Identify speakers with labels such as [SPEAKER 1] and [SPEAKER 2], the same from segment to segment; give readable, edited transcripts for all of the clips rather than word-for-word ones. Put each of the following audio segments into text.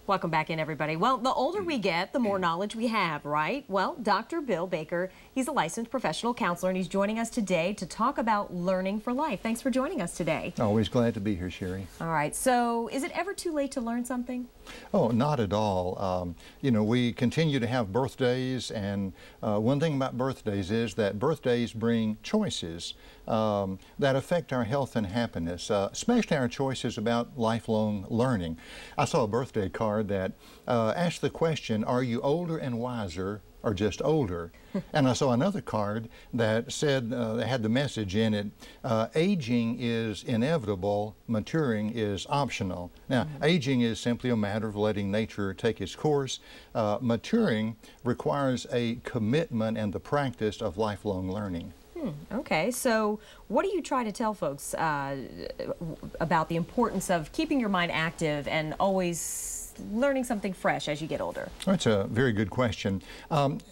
[SPEAKER 1] Welcome back in, everybody. Well, the older we get, the more knowledge we have, right? Well, Dr. Bill Baker, he's a licensed professional counselor, and he's joining us today to talk about learning for life. Thanks for joining us today.
[SPEAKER 2] Always glad to be here, Sherry.
[SPEAKER 1] All right. So, is it ever too late to learn something?
[SPEAKER 2] Oh, not at all. You know, we continue to have birthdays, and one thing about birthdays is that birthdays bring choices that affect our health and happiness, especially our choices about lifelong learning. I saw a birthday card that asked the question, are you older and wiser or just older? And I saw another card that said, that had the message in it, aging is inevitable, maturing is optional. Now, aging is simply a matter of letting nature take its course. Maturing requires a commitment and the practice of lifelong learning.
[SPEAKER 1] Okay, so what do you try to tell folks about the importance of keeping your mind active and always learning something fresh as you get older?
[SPEAKER 2] That's a very good question.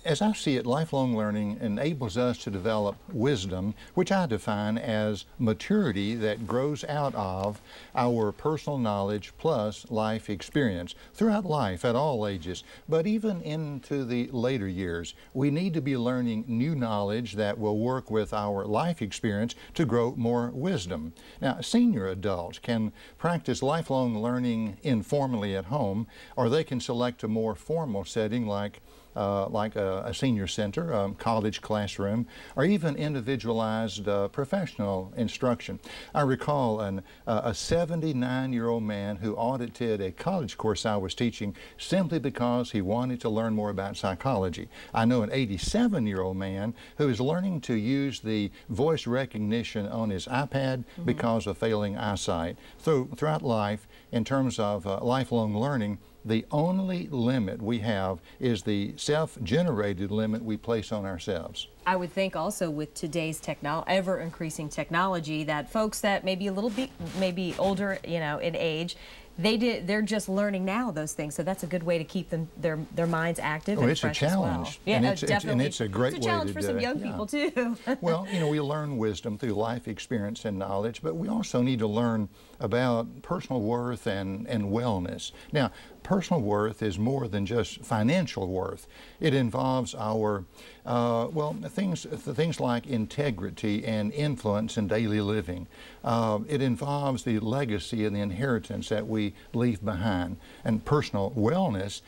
[SPEAKER 2] As I see it, lifelong learning enables us to develop wisdom, which I define as maturity that grows out of our personal knowledge plus life experience throughout life at all ages. But even into the later years, we need to be learning new knowledge that will work with our life experience to grow more wisdom. Now, senior adults can practice lifelong learning informally at home, or they can select a more formal setting like a senior center, college classroom, or even individualized professional instruction. I recall a 79-year-old man who audited a college course I was teaching simply because he wanted to learn more about psychology. I know an 87-year-old man who is learning to use the voice recognition on his iPad because of failing eyesight. Throughout life, in terms of lifelong learning, the only limit we have is the self-generated limit we place on ourselves.
[SPEAKER 1] I would think also with today's ever-increasing technology that folks that may be a little bit maybe older, you know, in age, they're just learning now those things, so that's a good way to keep their minds active and fresh as well.
[SPEAKER 2] Yeah,
[SPEAKER 1] and
[SPEAKER 2] definitely. It's a great way to do it.
[SPEAKER 1] It's a challenge for some young people too.
[SPEAKER 2] Well, you know, we learn wisdom through life experience and knowledge, but we also need to learn about personal worth and wellness. Now, personal worth is more than just financial worth. It involves our things like integrity and influence in daily living. It involves the legacy and the inheritance that we leave behind. And personal wellness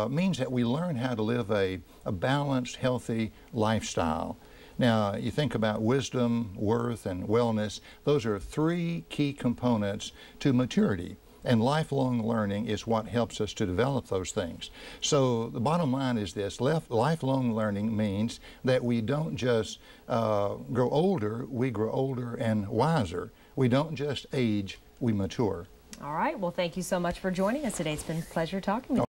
[SPEAKER 2] means that we learn how to live a balanced, healthy lifestyle. Now, you think about wisdom, worth, and wellness. Those are three key components to maturity. And lifelong learning is what helps us to develop those things. So the bottom line is this: lifelong learning means that we don't just grow older, we grow older and wiser. We don't just age, we mature.
[SPEAKER 1] All right, well, thank you so much for joining us today. It's been a pleasure talking with you.